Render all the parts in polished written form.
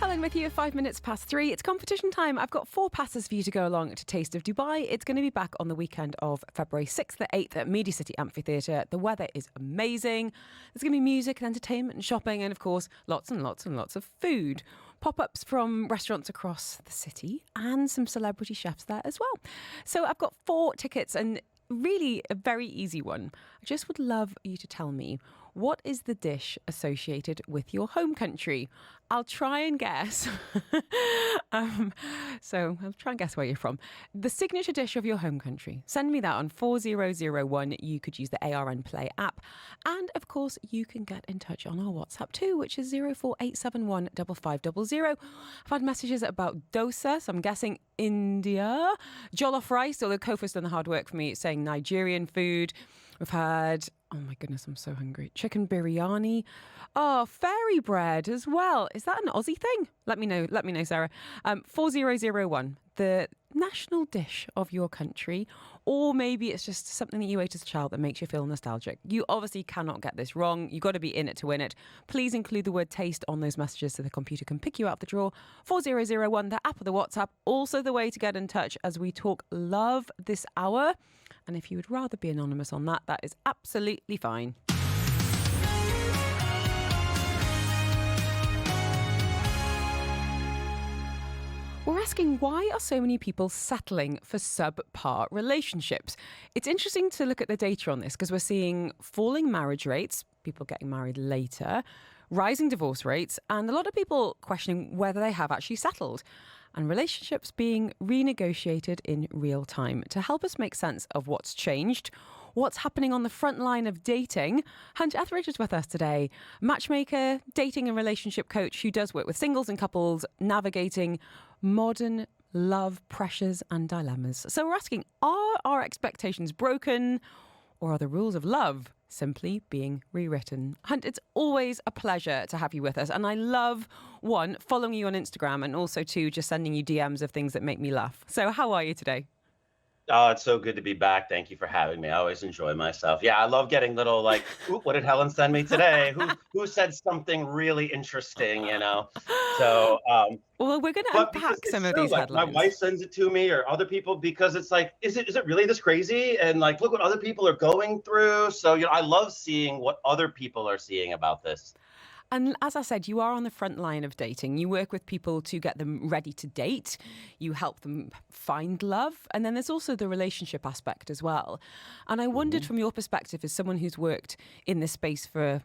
Helen with you at 3:05. It's competition time. I've got 4 passes for you to go along to Taste of Dubai. It's going to be back on the weekend of February 6th to 8th at Media City Amphitheatre. The weather is amazing. There's going to be music and entertainment and shopping and, of course, lots and lots and lots of food. Pop-ups from restaurants across the city and some celebrity chefs there as well. So I've got 4 tickets and really a very easy one. I just would love you to tell me, what is the dish associated with your home country? I'll try and guess. So I'll try and guess where you're from. The signature dish of your home country. Send me that on 4001. You could use the ARN Play app. And of course, you can get in touch on our WhatsApp too, which is 04871 5500. I've had messages about dosa, so I'm guessing India. Jollof rice, although Kofa's done the hard work for me, saying Nigerian food. We've had, oh my goodness, I'm so hungry. Chicken biryani. Oh, fairy bread as well. Is that an Aussie thing? Let me know, Sarah. 4001, the national dish of your country, or maybe it's just something that you ate as a child that makes you feel nostalgic. You obviously cannot get this wrong. You've got to be in it to win it. Please include the word taste on those messages so the computer can pick you out of the draw. 4001, the app or the WhatsApp. Also the way to get in touch as we talk love this hour. And if you would rather be anonymous on that, that is absolutely fine. We're asking, why are so many people settling for subpar relationships? It's interesting to look at the data on this because we're seeing falling marriage rates, people getting married later, rising divorce rates, and a lot of people questioning whether they have actually settled, and relationships being renegotiated in real time. To help us make sense of what's changed, what's happening on the front line of dating, Hunt Ethridge is with us today, matchmaker, dating and relationship coach who does work with singles and couples navigating modern love pressures and dilemmas. So we're asking, are our expectations broken, or are the rules of love simply being rewritten? Hunt, it's always a pleasure to have you with us. And I love, 1, following you on Instagram, and also 2, just sending you DMs of things that make me laugh. So how are you today? Oh, it's so good to be back. Thank you for having me. I always enjoy myself. Yeah, I love getting little like, what did Helen send me today? Who said something really interesting, you know? So, well, we're going to unpack some of these like, headlines. My wife sends it to me or other people because it's like, is it really this crazy? And like, look what other people are going through. So, I love seeing what other people are seeing about this. And as I said, you are on the front line of dating. You work with people to get them ready to date. You help them find love. And then there's also the relationship aspect as well. And I wondered, from your perspective, as someone who's worked in this space for a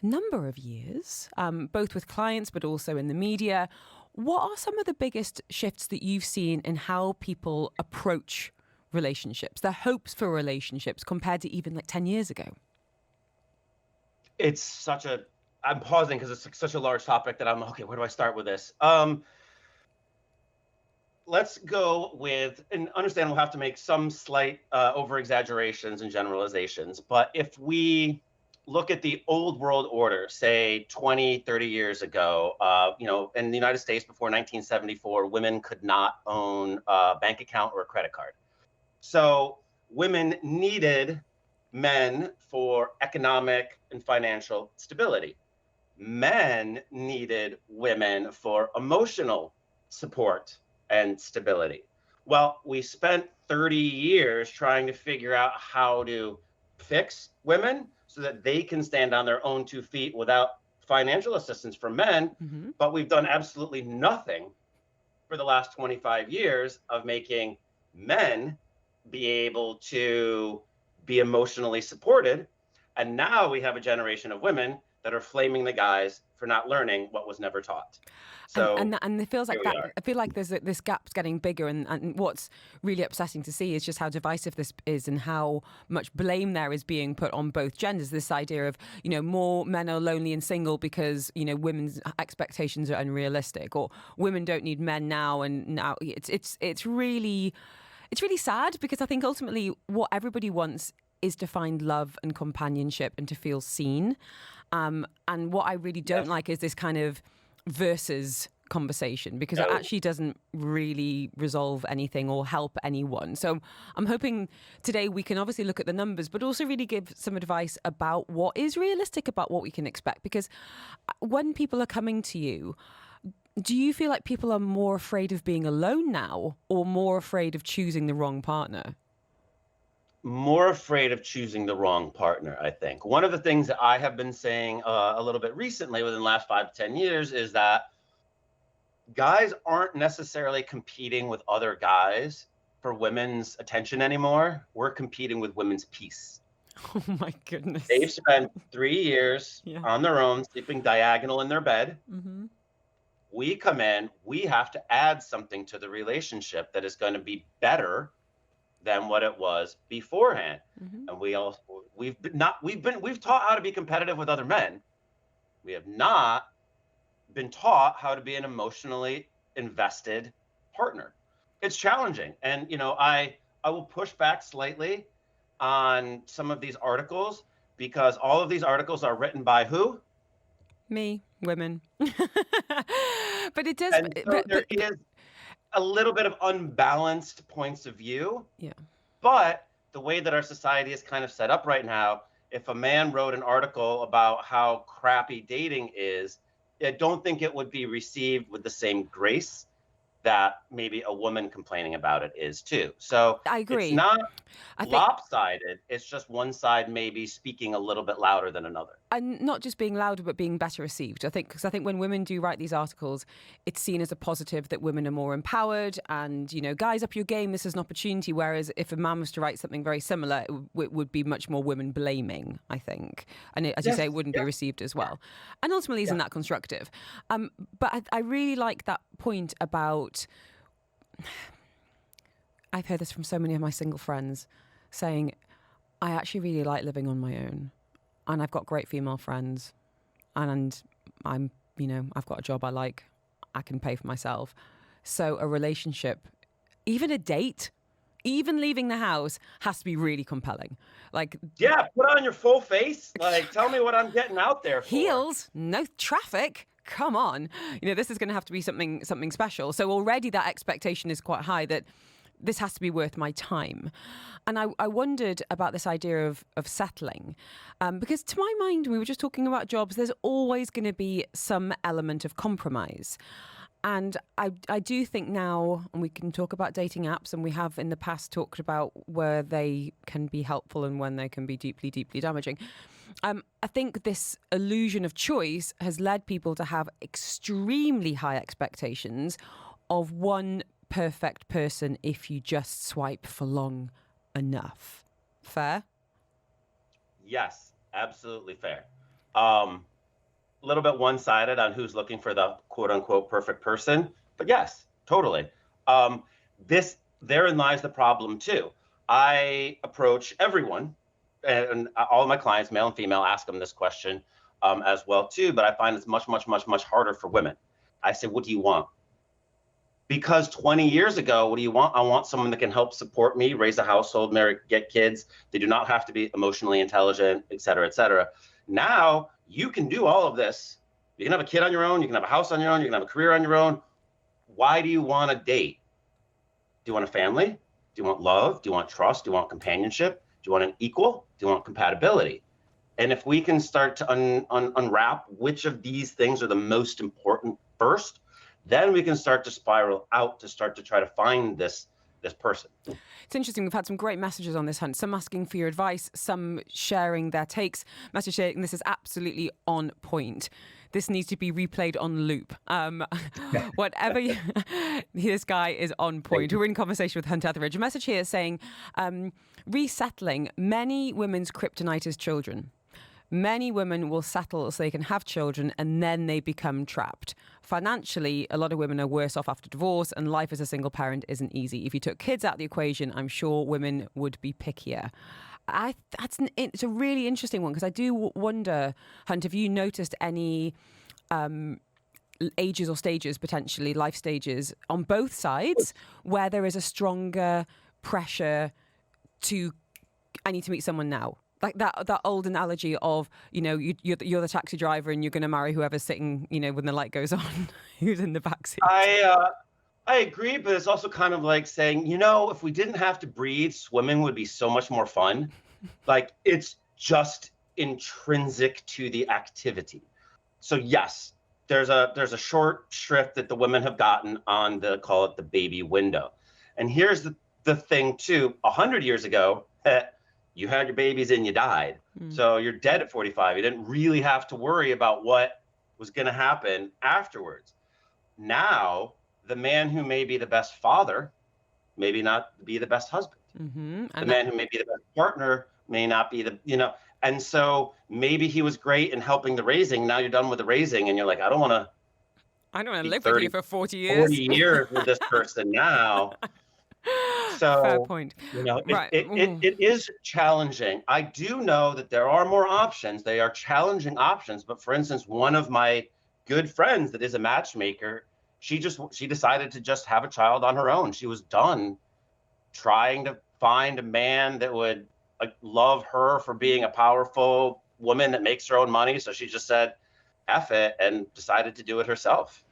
number of years, both with clients but also in the media, what are some of the biggest shifts that you've seen in how people approach relationships, their hopes for relationships compared to even like 10 years ago? I'm pausing because it's such a large topic that I'm, okay, where do I start with this? Let's go with, and understand we'll have to make some slight over-exaggerations and generalizations, but if we look at the old world order, say 20, 30 years ago, in the United States before 1974, women could not own a bank account or a credit card. So women needed men for economic and financial stability. Men needed women for emotional support and stability. Well, we spent 30 years trying to figure out how to fix women so that they can stand on their own 2 feet without financial assistance from men. Mm-hmm. But we've done absolutely nothing for the last 25 years of making men be able to be emotionally supported. And now we have a generation of women that are flaming the guys for not learning what was never taught. So and it feels like that. I feel like this gap's getting bigger, and what's really upsetting to see is just how divisive this is and how much blame there is being put on both genders. This idea of, more men are lonely and single because, women's expectations are unrealistic, or women don't need men now, and now it's really sad, because I think ultimately what everybody wants is to find love and companionship and to feel seen. And what I really don't like is this kind of versus conversation, because it actually doesn't really resolve anything or help anyone. So I'm hoping today we can obviously look at the numbers, but also really give some advice about what is realistic about what we can expect. Because when people are coming to you, Do you feel like people are more afraid of being alone now or more afraid of choosing the wrong partner? More afraid of choosing the wrong partner, I think. One of the things that I have been saying a little bit recently within the last 5 to 10 years is that guys aren't necessarily competing with other guys for women's attention anymore. We're competing with women's peace. Oh my goodness. They've spent 3 years Yeah. on their own, sleeping diagonal in their bed. Mm-hmm. We come in, we have to add something to the relationship that is going to be better than what it was beforehand. Mm-hmm. And we've taught how to be competitive with other men. We have not been taught how to be an emotionally invested partner. It's challenging. And I will push back slightly on some of these articles, because all of these articles are written by who? Me, women. But it does. And so there is a little bit of unbalanced points of view. Yeah. But the way that our society is kind of set up right now, if a man wrote an article about how crappy dating is, I don't think it would be received with the same grace that maybe a woman complaining about it is too. So I agree. It's not I think, lopsided. It's just one side maybe speaking a little bit louder than another. and not just being louder, but being better received. Because I think when women do write these articles, it's seen as a positive that women are more empowered and, guys, up your game, this is an opportunity. Whereas if a man was to write something very similar, it would be much more women blaming, I think. And as you say, it wouldn't be received as well. And ultimately, isn't that constructive? But I really like that point about, I've heard this from so many of my single friends saying, I actually really like living on my own. And I've got great female friends, and I've got a job I like. I can pay for myself. So a relationship, even a date, even leaving the house has to be really compelling. Put on your full face. Tell me what I'm getting out there for. Heels, no traffic. Come on. This is going to have to be something special. So already that expectation is quite high that this has to be worth my time. And I wondered about this idea of settling, because to my mind, we were just talking about jobs, there's always going to be some element of compromise. And I do think now, and we can talk about dating apps, and we have in the past talked about where they can be helpful and when they can be deeply, deeply damaging. I think this illusion of choice has led people to have extremely high expectations of one perfect person if you just swipe for long enough. Fair? Yes, absolutely fair. A little bit one-sided on who's looking for the quote-unquote perfect person, but yes, totally. Therein lies the problem too. I approach everyone, and all of my clients, male and female, ask them this question as well too, but I find it's much, much, much, much harder for women. I say, what do you want? Because 20 years ago, what do you want? I want someone that can help support me, raise a household, marry, get kids. They do not have to be emotionally intelligent, et cetera, et cetera. Now you can do all of this. You can have a kid on your own. You can have a house on your own. You can have a career on your own. Why do you want a date? Do you want a family? Do you want love? Do you want trust? Do you want companionship? Do you want an equal? Do you want compatibility? And if we can start to unwrap which of these things are the most important first, then we can start to spiral out to start to try to find this person. It's interesting. We've had some great messages on this, Hunt. Some asking for your advice, some sharing their takes. Message saying this is absolutely on point. This needs to be replayed on loop. Whatever this guy is on point. We're in conversation with Hunt Ethridge. A message here saying, resettling. Many women's kryptonite is children. Many women will settle so they can have children and then they become trapped. Financially, a lot of women are worse off after divorce, and life as a single parent isn't easy. If you took kids out of the equation, I'm sure women would be pickier. It's a really interesting one, because I do wonder, Hunt, have you noticed any ages or stages, potentially life stages on both sides, where there is a stronger pressure to, I need to meet someone now? Like that old analogy of, you're the taxi driver and you're going to marry whoever's sitting, when the light goes on, who's in the backseat. I agree, but it's also kind of like saying, if we didn't have to breathe, swimming would be so much more fun. It's just intrinsic to the activity. So yes, there's a short shrift that the women have gotten on the, call it the baby window. And here's the thing too, 100 years ago, you had your babies and you died. So you're dead at 45. You didn't really have to worry about what was going to happen afterwards. Now, the man who may be the best father, maybe not be the best husband. The man who may be the best partner may not be the, and so maybe he was great in helping the raising. Now you're done with the raising and you're like, I don't want to live with you for 40 years. 40 years with this person now. So, fair point. Right. It is challenging. I do know that there are more options. They are challenging options. But for instance, one of my good friends that is a matchmaker, she decided to just have a child on her own. She was done trying to find a man that would love her for being a powerful woman that makes her own money. So she just said, F it, and decided to do it herself.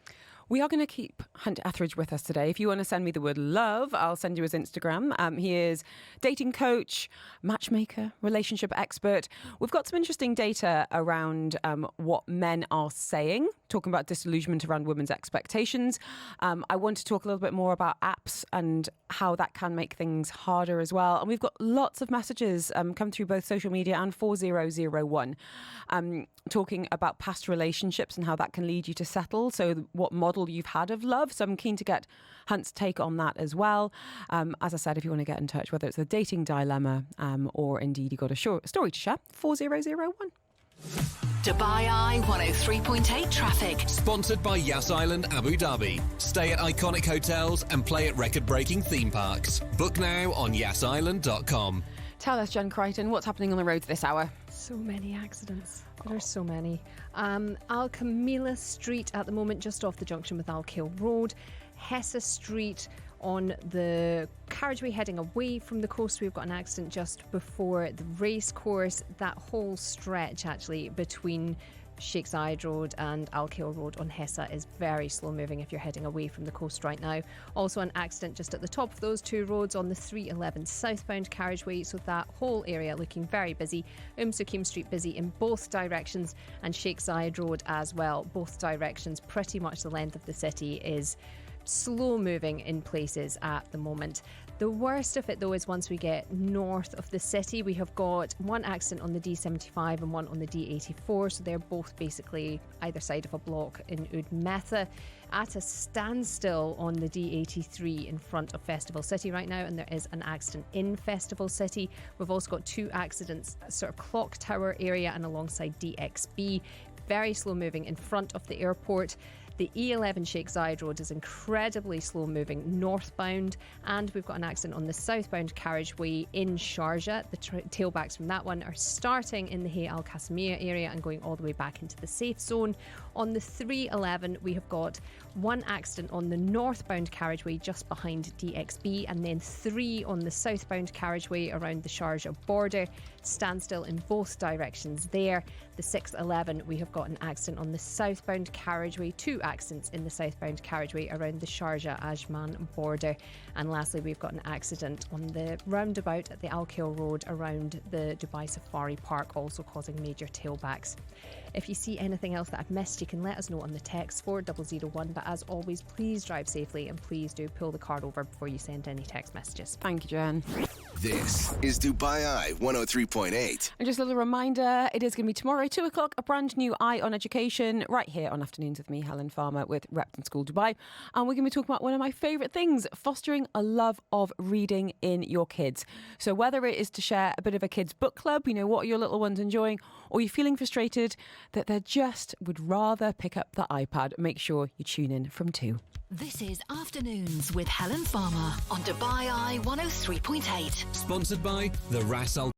We are going to keep Hunt Ethridge with us today. If you want to send me the word love, I'll send you his Instagram. He is dating coach, matchmaker, relationship expert. We've got some interesting data around what men are saying, talking about disillusionment around women's expectations. I want to talk a little bit more about apps and how that can make things harder as well. And we've got lots of messages come through both social media and 4001 talking about past relationships and how that can lead you to settle. So what model you've had of love. So I'm keen to get Hunt's take on that as well. As I said, if you want to get in touch, whether it's a dating dilemma or indeed you've got a story to share, 4001. Dubai Eye 103.8 traffic. Sponsored by Yas Island Abu Dhabi. Stay at iconic hotels and play at record-breaking theme parks. Book now on yasisland.com. Tell us, Jen Crichton, what's happening on the roads this hour? So many accidents. There are so many. Al Kamila Street at the moment, just off the junction with Al Khail Road. Hessa Street on the carriageway heading away from the coast. We've got an accident just before the race course. That whole stretch actually between Sheikh Zayed Road and Al Khail Road on Hessa is very slow moving if you're heading away from the coast right now. Also an accident just at the top of those two roads on the 311 southbound carriageway, so that whole area looking very busy. Sukim Street busy in both directions, and Sheikh Zayed Road as well. Both directions, pretty much the length of the city, is slow moving in places at the moment. The worst of it though is once we get north of the city. We have got one accident on the D75 and one on the D84, so they're both basically either side of a block in Oud Metha, at a standstill on the D83 in front of Festival City right now, and there is an accident in Festival City. We've also got two accidents sort of Clock Tower area and alongside DXB, very slow moving in front of the airport. The E11 Sheikh Zayed Road is incredibly slow moving northbound, and we've got an accident on the southbound carriageway in Sharjah. The tailbacks from that one are starting in the Hay Al Qasimiya area and going all the way back into the safe zone. On the 311, we have got one accident on the northbound carriageway just behind DXB, and then three on the southbound carriageway around the Sharjah border. Standstill in both directions there. The 611, we have got an accident on the southbound carriageway, two accidents in the southbound carriageway around the Sharjah Ajman border. And lastly, we've got an accident on the roundabout at the Al Khail Road around the Dubai Safari Park, also causing major tailbacks. If you see anything else that I've missed, you can let us know on the text 4001. But as always, please drive safely and please do pull the card over before you send any text messages. Thank you, Jen. This is Dubai Eye 103.8. And just a little reminder, it is going to be tomorrow, 2 o'clock, a brand new Eye on Education right here on Afternoons with me, Helen Farmer, with Repton School Dubai. And we're going to be talking about one of my favourite things, fostering a love of reading in your kids. So whether it is to share a bit of a kids' book club, what are your little ones enjoying, or you're feeling frustrated that they just would rather pick up the iPad, make sure you tune in from 2. This is Afternoons with Helen Farmer on Dubai Eye 103.8. Sponsored by the Ras Al.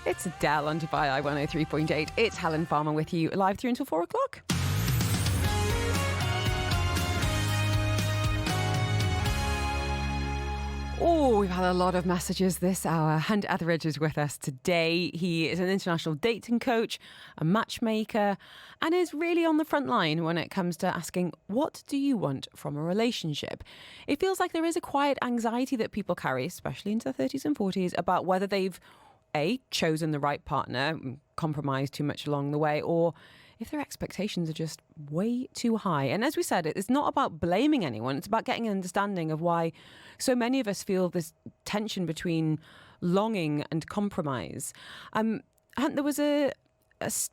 It's Adele on Dubai Eye 103.8. It's Helen Farmer with you live through until 4 o'clock. Oh, we've had a lot of messages this hour. Hunt Ethridge is with us today. He is an international dating coach, a matchmaker, and is really on the front line when it comes to asking, what do you want from a relationship? It feels like there is a quiet anxiety that people carry, especially into their 30s and 40s, about whether they've A, chosen the right partner, compromised too much along the way, or if their expectations are just way too high. And as we said, it's not about blaming anyone. It's about getting an understanding of why so many of us feel this tension between longing and compromise. And there was a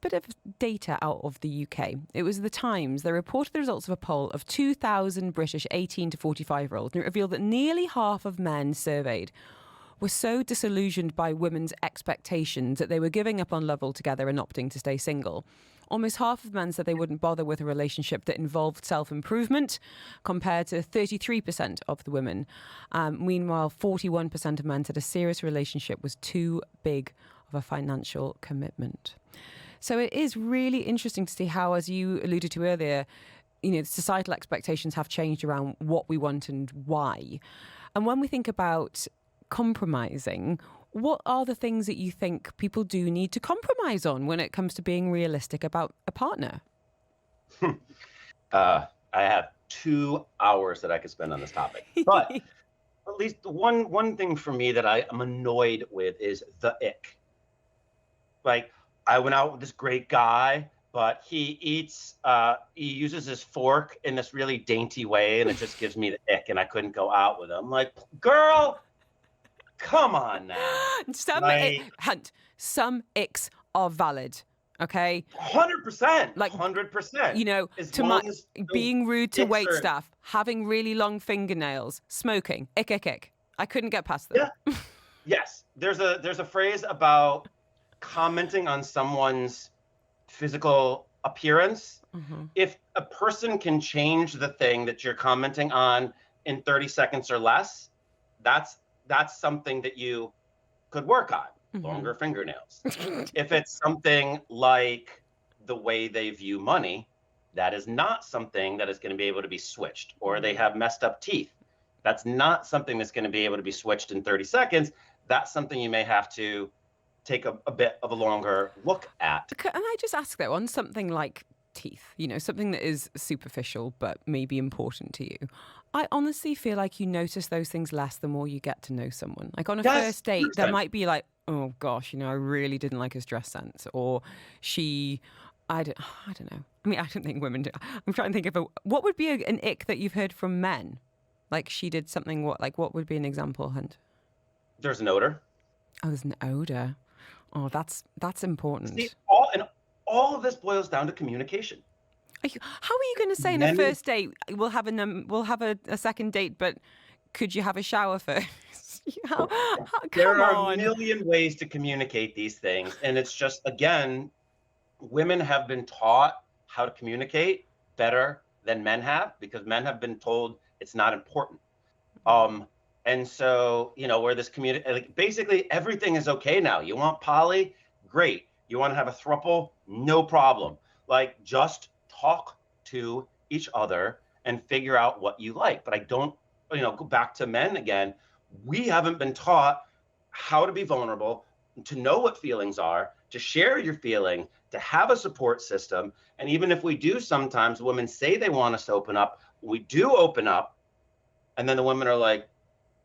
bit of data out of the UK. It was the Times. They reported the results of a poll of 2,000 British 18 to 45-year-olds, and it revealed that nearly half of men surveyed were so disillusioned by women's expectations that they were giving up on love altogether and opting to stay single. Almost half of men said they wouldn't bother with a relationship that involved self-improvement, compared to 33% of the women. Meanwhile, 41% of men said a serious relationship was too big of a financial commitment. So it is really interesting to see how, as you alluded to earlier, societal expectations have changed around what we want and why. And when we think about compromising, what are the things that you think people do need to compromise on when it comes to being realistic about a partner? I have 2 hours that I could spend on this topic. But at least one thing for me that I am annoyed with is the ick. Like, I went out with this great guy, but he uses his fork in this really dainty way, and it just gives me the ick, and I couldn't go out with him. Like, girl, come on now. Some icks are valid, okay? 100%. Like 100%. Being rude to wait staff, having really long fingernails, smoking, ick. I couldn't get past them. Yeah. Yes. There's a phrase about commenting on someone's physical appearance. Mm-hmm. If a person can change the thing that you're commenting on in 30 seconds or less, that's something that you could work on. Mm-hmm. Longer fingernails. If it's something like the way they view money, that is not something that is going to be able to be switched. Or they have messed up teeth. That's not something that's going to be able to be switched in 30 seconds. That's something you may have to take a bit of a longer look at. Can I just ask though, on something like teeth, something that is superficial but maybe important to you, I honestly feel like you notice those things less the more you get to know someone. Like on a first date, there might be like, oh gosh, I really didn't like his dress sense, or I don't know. I mean, I don't think women do. I'm trying to think of what would be an ick that you've heard from men? Like she did something, what would be an example, Hunt? There's an odor. Oh, there's an odor. Oh, that's important. See, all of this boils down to communication. How are you going to say in a first date, we'll have a second date, but could you have a shower first? There are a million ways to communicate these things. And it's just, again, women have been taught how to communicate better than men have, because men have been told it's not important. And so, where this community, basically everything is okay now. You want poly? Great. You want to have a throuple? No problem. Like, just talk to each other and figure out what you like. But I don't, go back to men again. We haven't been taught how to be vulnerable, to know what feelings are, to share your feeling, to have a support system. And even if we do, sometimes women say they want us to open up, we do open up. And then the women are like,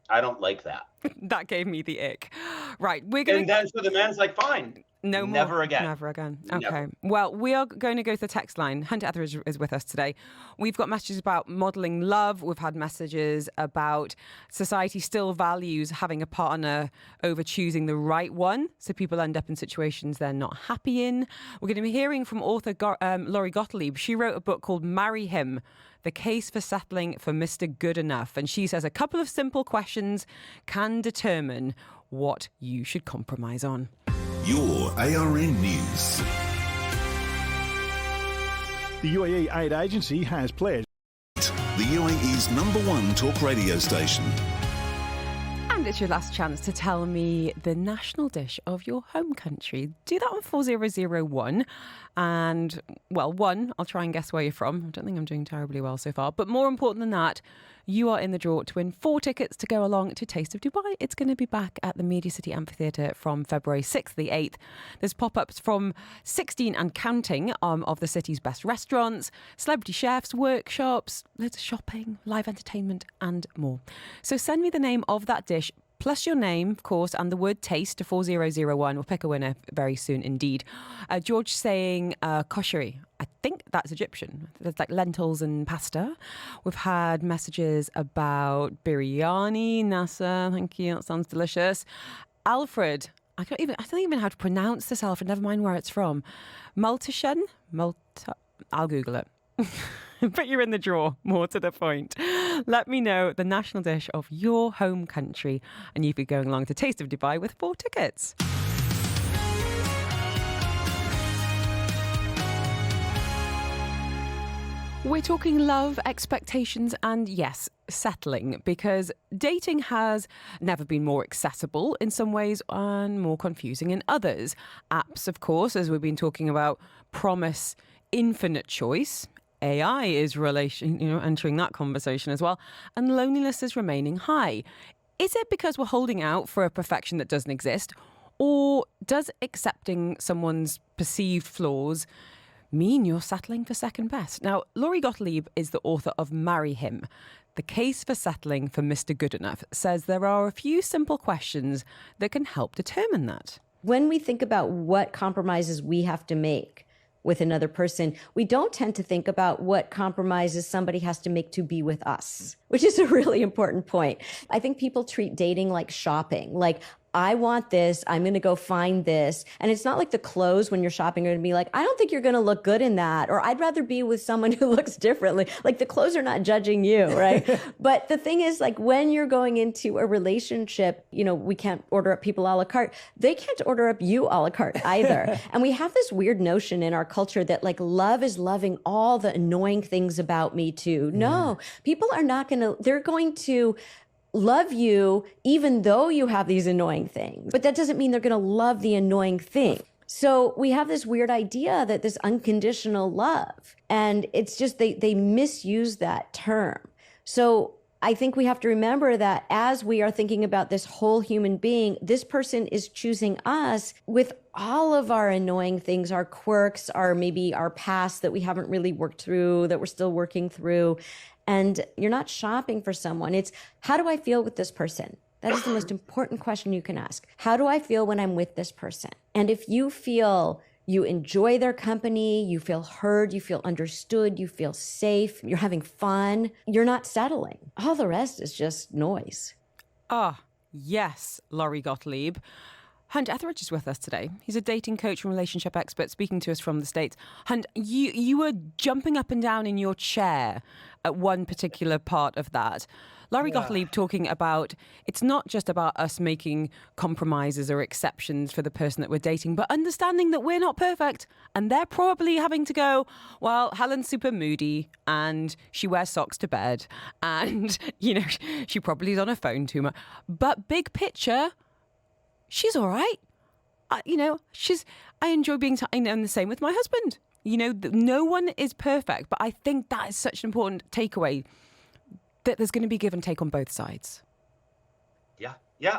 I don't like that. That gave me the ick. Right. And then so the man's like, fine. No more. Never again. Never again. Okay. Never. Well, we are going to go to the text line. Hunter Ethridge is with us today. We've got messages about modelling love. We've had messages about society still values having a partner over choosing the right one. So people end up in situations they're not happy in. We're going to be hearing from author Laurie Gottlieb. She wrote a book called Marry Him: The Case for Settling for Mr. Good Enough. And she says a couple of simple questions can determine what you should compromise on. Your ARN News. The UAE Aid Agency has pledged. The UAE's #1 talk radio station. And it's your last chance to tell me the national dish of your home country. Do that on 4001. And, well, one, I'll try and guess where you're from. I don't think I'm doing terribly well so far. But more important than that, you are in the draw to win 4 tickets to go along to Taste of Dubai. It's going to be back at the Media City Amphitheatre from February 6th to the 8th. There's pop-ups from 16 and counting of the city's best restaurants, celebrity chefs, workshops, loads of shopping, live entertainment and more. So send me the name of that dish plus your name, of course, and the word taste to 4001. We'll pick a winner very soon indeed. George saying kosheri. I think that's Egyptian. There's like lentils and pasta. We've had messages about biryani. Nasa, thank you. That sounds delicious. Alfred. I don't even know how to pronounce this, Alfred. Never mind where it's from. Multishen? I'll Google it. But you're in the draw, more to the point. Let me know the national dish of your home country, and you'd be going along to Taste of Dubai with 4 tickets. We're talking love, expectations, and yes, settling, because dating has never been more accessible in some ways and more confusing in others. Apps, of course, as we've been talking about, promise infinite choice. AI is entering that conversation as well, and loneliness is remaining high. Is it because we're holding out for a perfection that doesn't exist, or does accepting someone's perceived flaws mean you're settling for second best? Now, Laurie Gottlieb is the author of Marry Him. The Case for Settling for Mr. Goodenough says there are a few simple questions that can help determine that. When we think about what compromises we have to make with another person, we don't tend to think about what compromises somebody has to make to be with us, which is a really important point. I think people treat dating like shopping, like, I want this, I'm going to go find this. And it's not like the clothes when you're shopping are going to be like, I don't think you're going to look good in that. Or I'd rather be with someone who looks differently. Like, the clothes are not judging you, right? But the thing is, like, when you're going into a relationship, we can't order up people a la carte. They can't order up you a la carte either. And we have this weird notion in our culture that, like, love is loving all the annoying things about me too. No, people are not going to, they're going to love you even though you have these annoying things. But that doesn't mean they're going to love the annoying thing. So we have this weird idea that this unconditional love, and it's just they misuse that term. So I think we have to remember that as we are thinking about this whole human being, this person is choosing us with all of our annoying things, our quirks, maybe our past that we haven't really worked through, that we're still working through. And you're not shopping for someone. It's, how do I feel with this person? That is the most important question you can ask. How do I feel when I'm with this person? And if you feel you enjoy their company, you feel heard, you feel understood, you feel safe, you're having fun, you're not settling. All the rest is just noise. Yes, Laurie Gottlieb. Hunt Ethridge is with us today. He's a dating coach and relationship expert speaking to us from the States. Hunt, you were jumping up and down in your chair at one particular part of that. Laurie Gottlieb talking about it's not just about us making compromises or exceptions for the person that we're dating, but understanding that we're not perfect. And they're probably having to go, well, Helen's super moody and she wears socks to bed and, she probably is on her phone too much. But big picture, she's all right. I enjoy being, and the same with my husband. No one is perfect, but I think that is such an important takeaway, that there's going to be give and take on both sides. Yeah.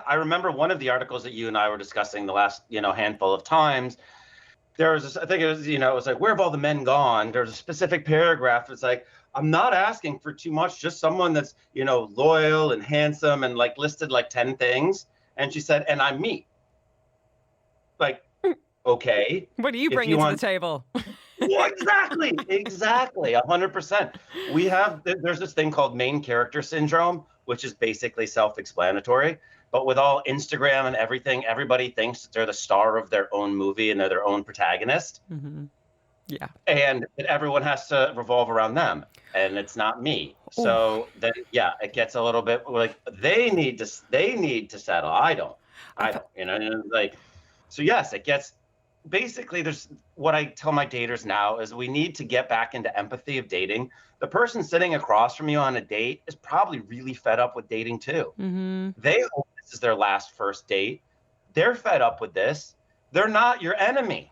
I remember one of the articles that you and I were discussing the last, handful of times. There was I think it was, it was like, where have all the men gone? There's a specific paragraph. It's like, I'm not asking for too much, just someone that's, loyal and handsome and like listed like 10 things. And she said, and I'm me. Like, okay. What are you bringing to the table? Well, exactly. 100%. There's this thing called main character syndrome, which is basically self-explanatory. But with all Instagram and everything, everybody thinks they're the star of their own movie and they're their own protagonist. Mm-hmm. Yeah. And everyone has to revolve around them. And it's not me. So then, it gets a little bit like they need to settle. I don't, so yes, it gets, basically there's what I tell my daters now is we need to get back into empathy of dating. The person sitting across from you on a date is probably really fed up with dating too. Mm-hmm. They hope this is their last first date. They're fed up with this. They're not your enemy.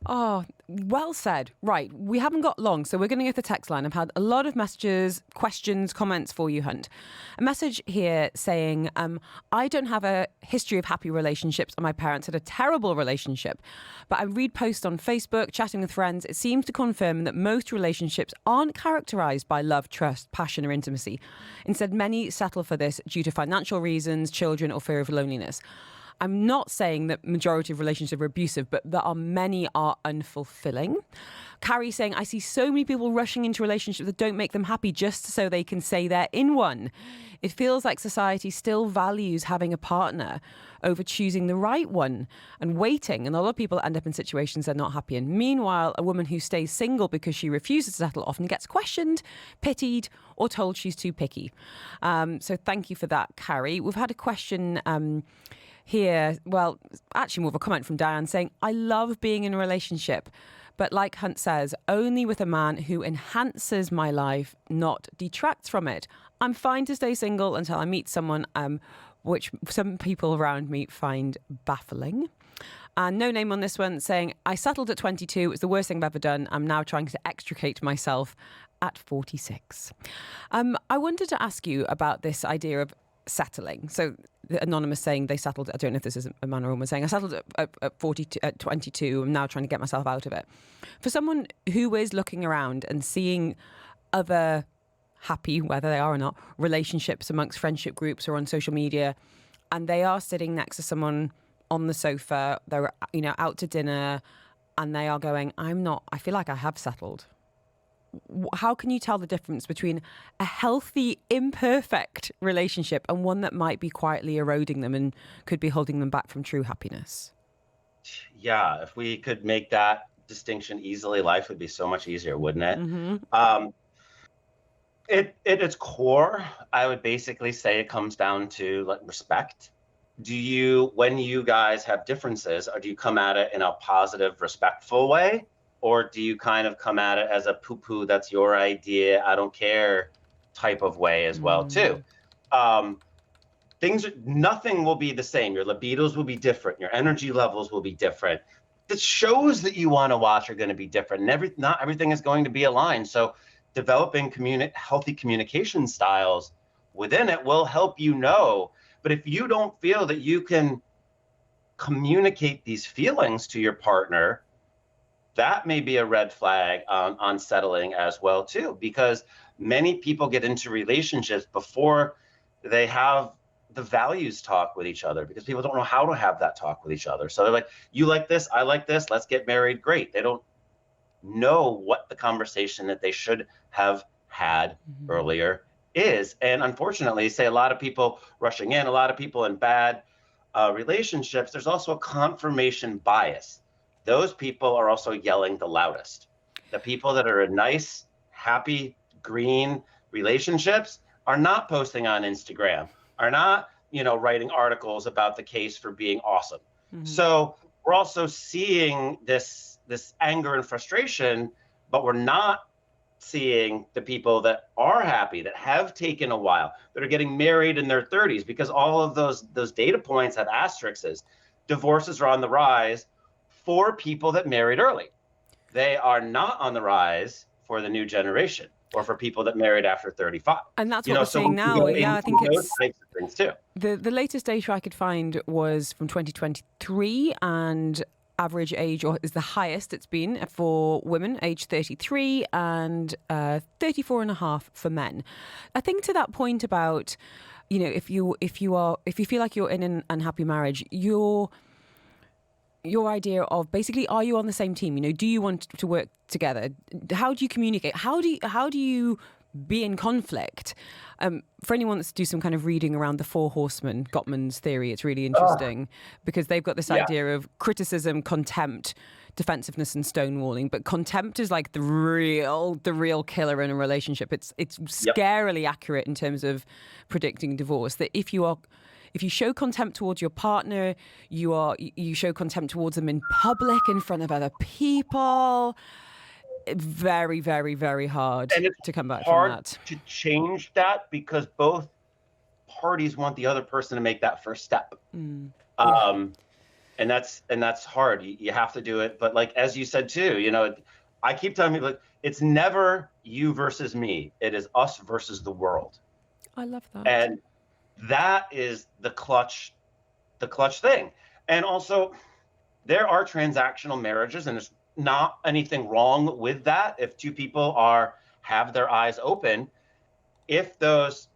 Oh, well said. Right. We haven't got long, so we're going to go to the text line. I've had a lot of messages, questions, comments for you, Hunt. A message here saying, I don't have a history of happy relationships, and my parents had a terrible relationship. But I read posts on Facebook, chatting with friends. It seems to confirm that most relationships aren't characterized by love, trust, passion, or intimacy. Instead, many settle for this due to financial reasons, children, or fear of loneliness. I'm not saying that majority of relationships are abusive, but many are unfulfilling. Carrie saying, I see so many people rushing into relationships that don't make them happy just so they can say they're in one. It feels like society still values having a partner over choosing the right one and waiting. And a lot of people end up in situations they're not happy in. Meanwhile, a woman who stays single because she refuses to settle often gets questioned, pitied, or told she's too picky. So thank you for that, Carrie. We've had a question here, well, actually more of a comment from Diane saying, I love being in a relationship, but like Hunt says, only with a man who enhances my life, not detracts from it. I'm fine to stay single until I meet someone, which some people around me find baffling. And no name on this one saying, I settled at 22. It was the worst thing I've ever done. I'm now trying to extricate myself at 46. I wanted to ask you about this idea of settling. So the anonymous saying they settled, I don't know if this is a man or a woman saying, I settled at 42, at 22. I'm now trying to get myself out of it. For someone who is looking around and seeing other happy, whether they are or not, relationships amongst friendship groups or on social media, and they are sitting next to someone on the sofa, they're, out to dinner, and they are going, I feel like I have settled. How can you tell the difference between a healthy, imperfect relationship and one that might be quietly eroding them and could be holding them back from true happiness? Yeah, if we could make that distinction easily, life would be so much easier, wouldn't it? Mm-hmm. At its core, I would basically say it comes down to respect. When you guys have differences, or do you come at it in a positive, respectful way? Or do you kind of come at it as a poo-poo, that's your idea, I don't care type of way as well, too? Nothing will be the same. Your libidos will be different. Your energy levels will be different. The shows that you want to watch are going to be different. And not everything is going to be aligned. So developing healthy communication styles within it will help you know. But if you don't feel that you can communicate these feelings to your partner, that may be a red flag on settling as well, too, because many people get into relationships before they have the values talk with each other, because people don't know how to have that talk with each other. So they're like, you like this, I like this, let's get married. Great. They don't know what the conversation that they should have had earlier is. And unfortunately, say a lot of people rushing in, a lot of people in bad relationships, there's also a confirmation bias. Those people are also yelling the loudest. The people that are in nice, happy, green relationships are not posting on Instagram, are not, writing articles about the case for being awesome. Mm-hmm. So we're also seeing this anger and frustration, but we're not seeing the people that are happy, that have taken a while, that are getting married in their 30s, because all of those data points have asterisks. Divorces are on the rise for people that married early. They are not on the rise for the new generation, or for people that married after 35. And that's what we're seeing now. Yeah, I think those types of things too. The latest data I could find was from 2023, and average age is the highest it's been for women, age 33, and 34 and a half for men. I think to that point about, if you feel like you're in an unhappy marriage, your idea of basically, are you on the same team? Do you want to work together? How do you communicate? How do you be in conflict? For anyone that's do some kind of reading around the Four Horsemen, Gottman's theory, it's really interesting because they've got this idea of criticism, contempt, defensiveness, and stonewalling. But contempt is like the real killer in a relationship. It's scarily accurate in terms of predicting divorce. That if you show contempt towards your partner, you show contempt towards them in public, in front of other people. Very, very, very hard to come back from that. It's hard to change that because both parties want the other person to make that first step. And that's hard. You have to do it. But like, as you said too, you know, I keep telling people, it's never you versus me. It is us versus the world. I love that. And that is the clutch thing. And also, there are transactional marriages, and there's not anything wrong with that. If two people have their eyes open, if those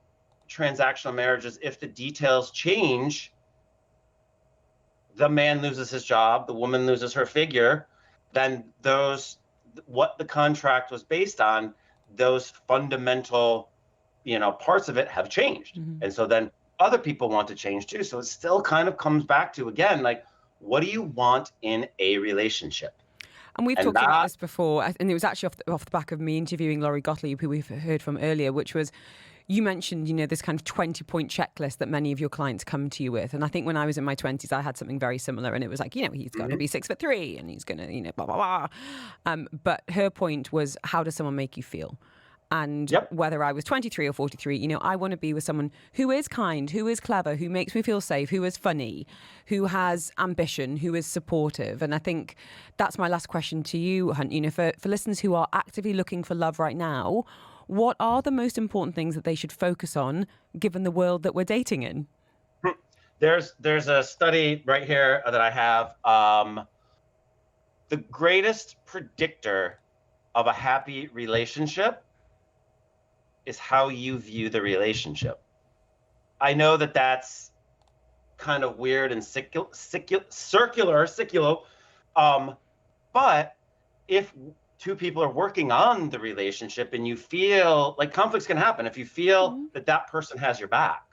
transactional marriages, if the details change, the man loses his job, the woman loses her figure, then what the contract was based on, those fundamental, parts of it have changed. Mm-hmm. And so then other people want to change too. So it still kind of comes back to, again, like, what do you want in a relationship? And we've talked about this before, and it was actually off the back of me interviewing Laurie Gottlieb, who we've heard from earlier, which was, you mentioned, this kind of 20-point checklist that many of your clients come to you with. And I think when I was in my 20s, I had something very similar. And it was like, he's got to be 6'3", and he's going to, blah, blah, blah. But her point was, how does someone make you feel? And whether I was 23 or 43, I want to be with someone who is kind, who is clever, who makes me feel safe, who is funny, who has ambition, who is supportive. And I think that's my last question to you, Hunt. For listeners who are actively looking for love right now, what are the most important things that they should focus on given the world that we're dating in? There's a study right here that I have. The greatest predictor of a happy relationship is how you view the relationship. I know that that's kind of weird and circular, but if two people are working on the relationship and you feel like conflicts can happen, if you feel that person has your back,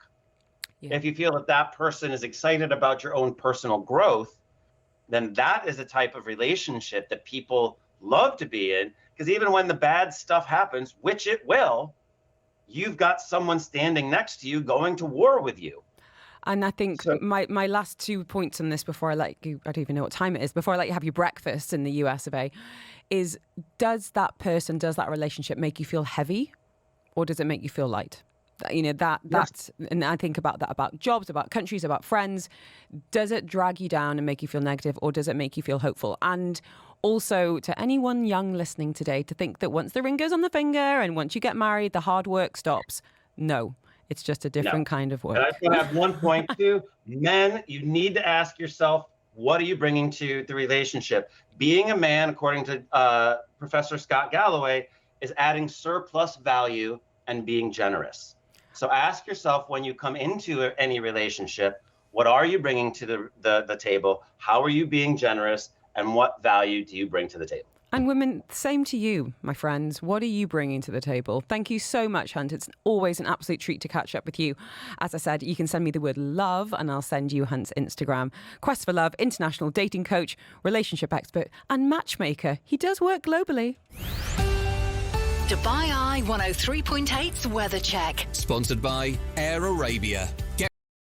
if you feel that person is excited about your own personal growth, then that is the type of relationship that people love to be in. Because even when the bad stuff happens, which it will, you've got someone standing next to you going to war with you. And I think my last 2 points on this before I let you, I don't even know what time it is, before I let you have your breakfast in the US of A, is does that relationship make you feel heavy, or does it make you feel light? That's, and I think about that, about jobs, about countries, about friends. Does it drag you down and make you feel negative, or does it make you feel hopeful? And also, to anyone young listening today, to think that once the ring goes on the finger and once you get married, the hard work stops. No, it's just a different kind of work. And I still have one point too. Men, you need to ask yourself, what are you bringing to the relationship? Being a man, according to Professor Scott Galloway, is adding surplus value and being generous. So ask yourself, when you come into any relationship, what are you bringing to the table? How are you being generous? And what value do you bring to the table? And women, same to you, my friends. What are you bringing to the table? Thank you so much, Hunt. It's always an absolute treat to catch up with you. As I said, you can send me the word love and I'll send you Hunt's Instagram. Quest for Love, international dating coach, relationship expert and matchmaker. He does work globally. Dubai Eye 103.8's weather check. Sponsored by Air Arabia.